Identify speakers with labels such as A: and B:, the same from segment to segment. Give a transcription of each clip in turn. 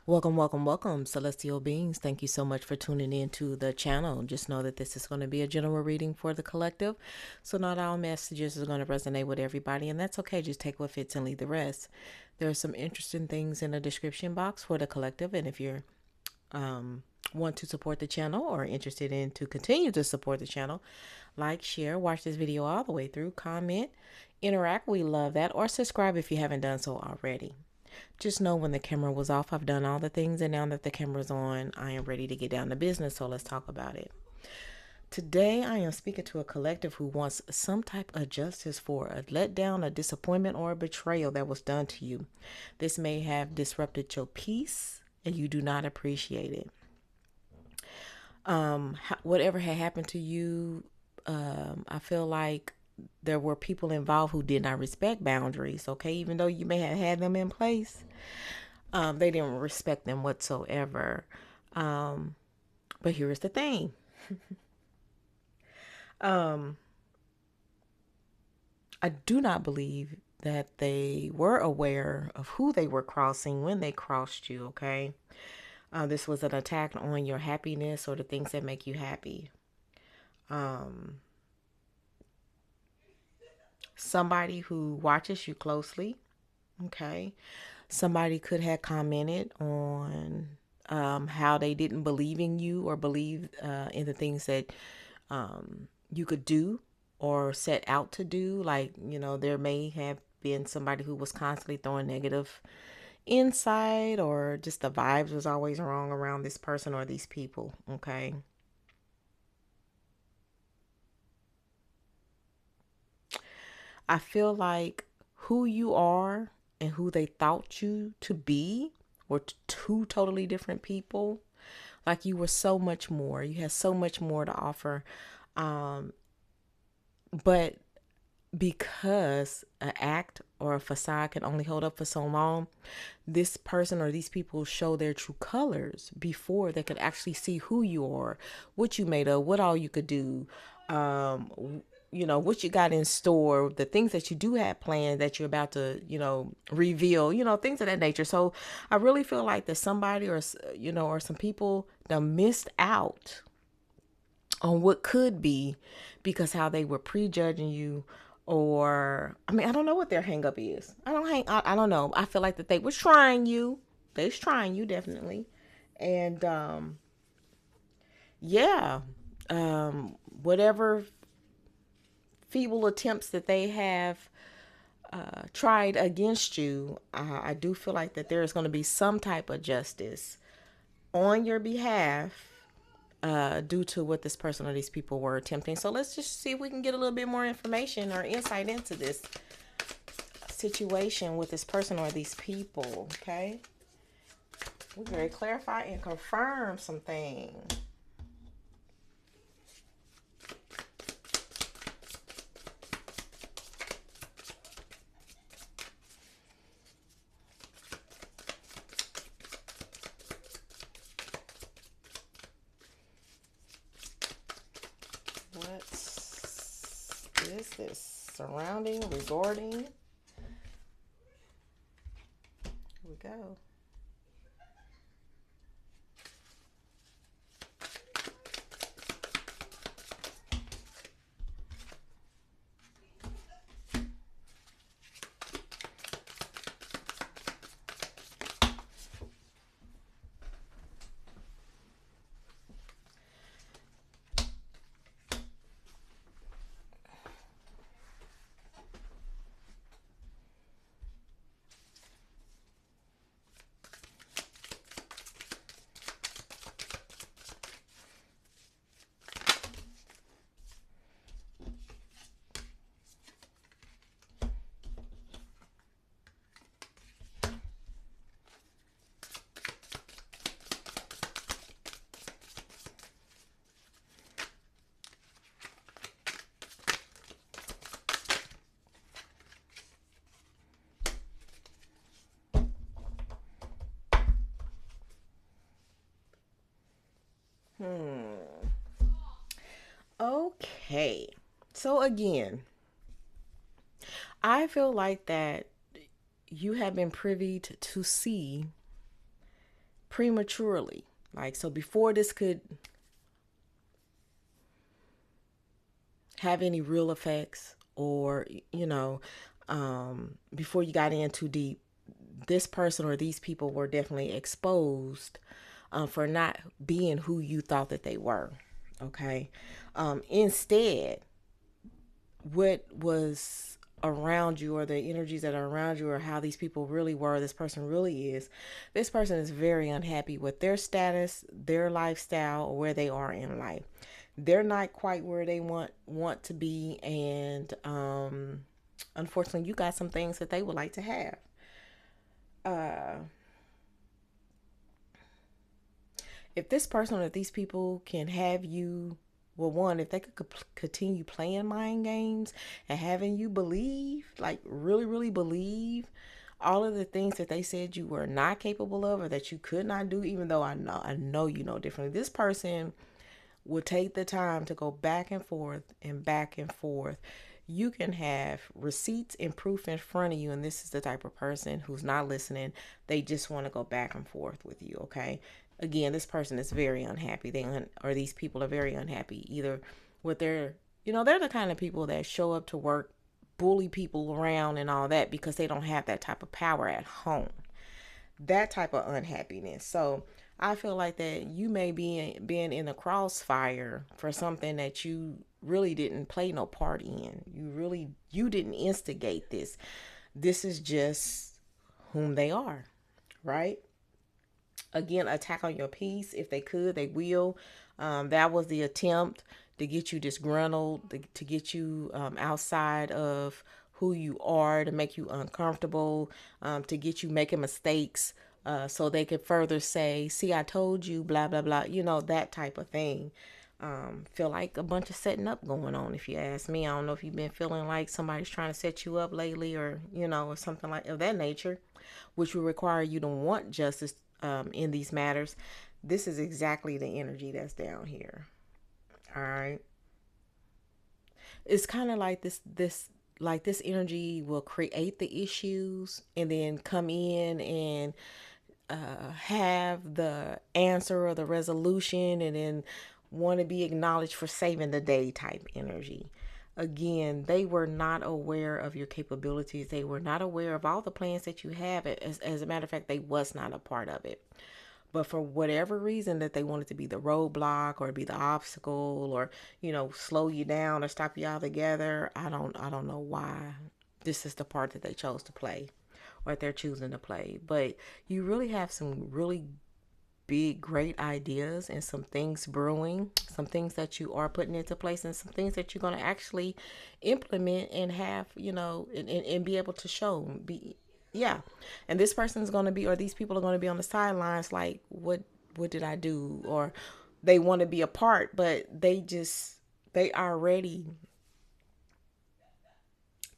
A: Welcome, celestial beings. Thank you so much for tuning in to the channel. Just know that this is going to be a general reading for the collective. So not all messages are going to resonate with everybody, and that's okay. Just take what fits and leave the rest. There are some interesting things in the description box for the collective, and if you're want to support the channel or interested in to continue to support the channel, like, share, watch this video all the way through, comment, interact. We love that. Or subscribe if you haven't done so already. Just know when the camera was off, I've done all the things, and now that the camera's on, I am ready to get down to business, so let's talk about it. Today, I am speaking to a collective who wants some type of justice for a letdown, a disappointment, or a betrayal that was done to you. This may have disrupted your peace, and you do not appreciate it. Whatever had happened to you, I feel like there were people involved who did not respect boundaries, okay? Even though you may have had them in place, they didn't respect them whatsoever. But here's the thing. I do not believe that they were aware of who they were crossing when they crossed you, okay? This was an attack on your happiness or the things that make you happy. Somebody who watches you closely, okay? Somebody could have commented on how they didn't believe in you or believe in the things that you could do or set out to do. Like, there may have been somebody who was constantly throwing negative insight, or just the vibes was always wrong around this person or these people, okay? I feel like who you are and who they thought you to be were two totally different people. Like, you were so much more. You had so much more to offer. But because an act or a facade can only hold up for so long, this person or these people show their true colors before they could actually see who you are, what you made of, what all you could do, what you got in store, the things that you do have planned that you're about to, reveal, things of that nature. So I really feel like that somebody or some people that missed out on what could be because how they were prejudging you. Or, I don't know what their hang up is. I don't know. I feel like that they was trying you. They was trying you, definitely. And, yeah, whatever feeble attempts that they have tried against you, I do feel like that there is going to be some type of justice on your behalf due to what this person or these people were attempting. So let's just see if we can get a little bit more information or insight into this situation with this person or these people, okay? We're going to clarify and confirm some things. What is this? Surrounding, regarding. Here we go. Okay. So again, I feel like that you have been privy to see prematurely. Like, so before this could have any real effects, or, before you got in too deep, this person or these people were definitely exposed for not being who you thought that they were. Okay. Instead, what was around you, or the energies that are around you, or how these people really were, this person really is, this person is very unhappy with their status, their lifestyle, or where they are in life. They're not quite where they want to be, and unfortunately you got some things that they would like to have. If this person or if these people can have you, well, one, if they could continue playing mind games and having you believe, like really, really believe all of the things that they said you were not capable of, or that you could not do, even though I know you know differently. This person will take the time to go back and forth and back and forth. You can have receipts and proof in front of you, and this is the type of person who's not listening. They just want to go back and forth with you, okay? Again, this person is very unhappy. Or these people are very unhappy, either with their, they're the kind of people that show up to work, bully people around and all that, because they don't have that type of power at home. That type of unhappiness. So I feel like that you may be being in the crossfire for something that you really didn't play no part in. You didn't instigate this. This is just whom they are, right? Again, attack on your peace. If they could, they will. That was the attempt to get you disgruntled, to get you outside of who you are, to make you uncomfortable, to get you making mistakes, so they could further say, see, I told you, blah, blah, blah, that type of thing. Feel like a bunch of setting up going on, if you ask me. I don't know if you've been feeling like somebody's trying to set you up lately, or, or something like of that nature, which will require you to want justice in these matters. This is exactly the energy that's down here. All right. It's kind of like this energy will create the issues and then come in and have the answer or the resolution, and then want to be acknowledged for saving the day type energy. Again, they were not aware of your capabilities. They were not aware of all the plans that you have. As a matter of fact, they was not a part of it. But for whatever reason that they wanted to be the roadblock or be the obstacle, or, slow you down or stop you altogether, I don't know why this is the part that they chose to play, or they're choosing to play. But you really have some really big, great ideas and some things brewing, some things that you are putting into place, and some things that you're going to actually implement and have, and be able to show. Yeah. And this person's going to be, or these people are going to be on the sidelines like, what did I do? Or they want to be a part, but they already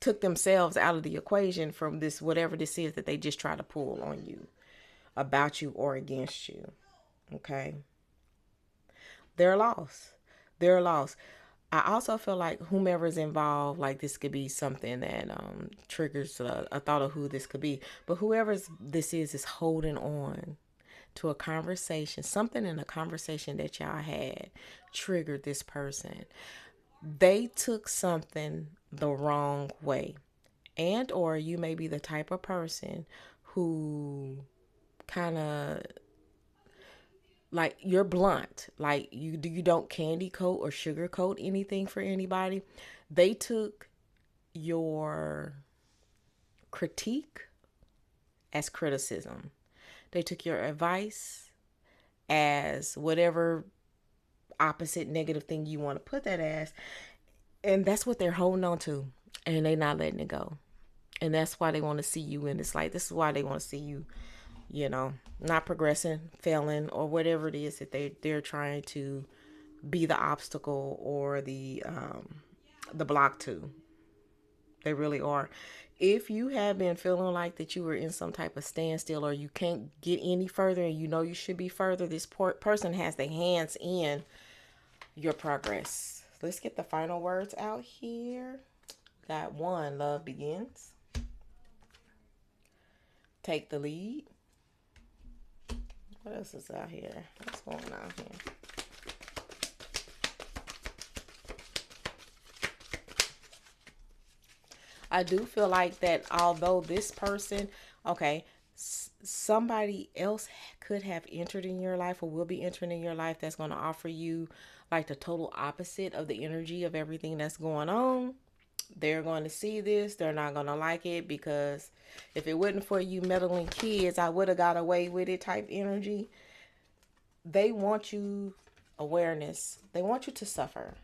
A: took themselves out of the equation from this, whatever this is that they just try to pull on you, about you or against you. Okay. They're lost. They're lost. I also feel like whomever's involved, like this could be something that triggers a thought of who this could be. But whoever this is holding on to a conversation, something in a conversation that y'all had triggered this person. They took something the wrong way. And or you may be the type of person who kind of, like, you're blunt, like you don't candy coat or sugarcoat anything for anybody. They took your critique as criticism. They took your advice as whatever opposite negative thing you want to put that as, and that's what they're holding on to, and they're not letting it go. And that's why they want to see you in this light. This is why they want to see you, not progressing, failing, or whatever it is that they're trying to be the obstacle or the block to. They really are. If you have been feeling like that you were in some type of standstill, or you can't get any further and you should be further, this person has their hands in your progress. Let's get the final words out here. Got one, love begins. Take the lead. What else is out here? What's going on here? I do feel like that although this person, okay, somebody else could have entered in your life or will be entering in your life that's going to offer you like the total opposite of the energy of everything that's going on. They're going to see this. They're not going to like it because if it wasn't for you meddling kids, I would have got away with it type energy. They want you awareness. They want you to suffer,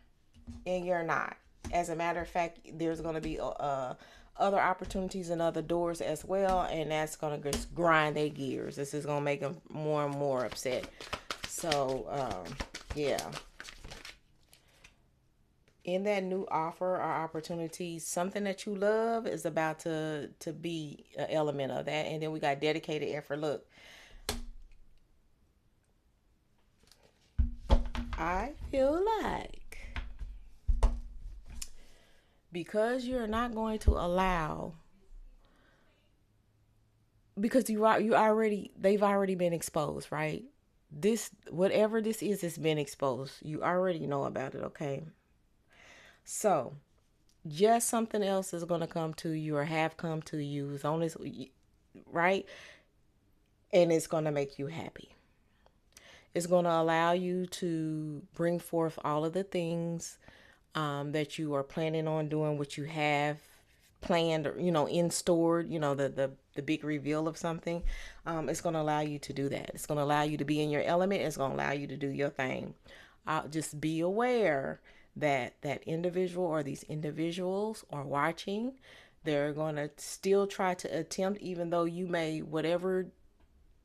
A: and you're not. As a matter of fact, there's going to be other opportunities and other doors as well, and that's going to just grind their gears. This is going to make them more and more upset. So, yeah. In that new offer or opportunity, something that you love is about to be an element of that. And then we got dedicated effort. Look, I feel like because you're not going to allow, because you already, they've already been exposed, right? This, whatever this is, it's been exposed. You already know about it, okay? So just something else is going to come to you or have come to you. It's on this, right? And it's going to make you happy. It's going to allow you to bring forth all of the things that you are planning on doing, what you have planned or in stored, the big reveal of something. It's going to allow you to do that. It's going to allow you to be in your element. It's going to allow you to do your thing. Just be aware that that individual or these individuals are watching. They're going to still try to attempt, even though you may, whatever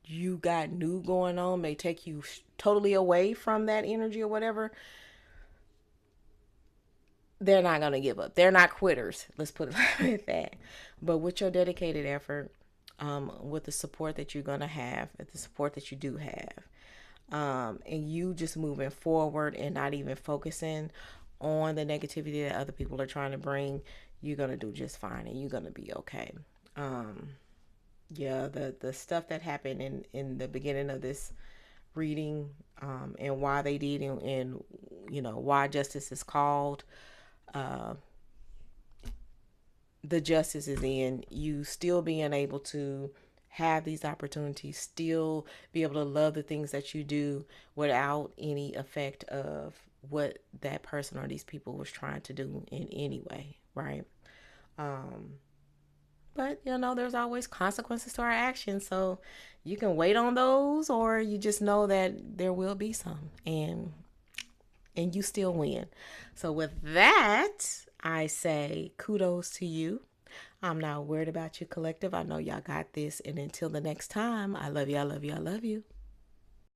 A: you got new going on may take you totally away from that energy or whatever. They're not going to give up. They're not quitters. Let's put it like that. But with your dedicated effort, with the support that you're going to have, the support that you do have, and you just moving forward and not even focusing on the negativity that other people are trying to bring, you're going to do just fine and you're going to be okay. Yeah, the stuff that happened in the beginning of this reading, and why they did, and why justice is called, the justice is in you still being able to have these opportunities, still be able to love the things that you do without any effect of what that person or these people was trying to do in any way, right? But there's always consequences to our actions, so you can wait on those, or you just know that there will be some, and you still win. So with that, I say kudos to you. I'm not worried about you, collective. I know y'all got this. And until the next time, I love you, I love you, I love you.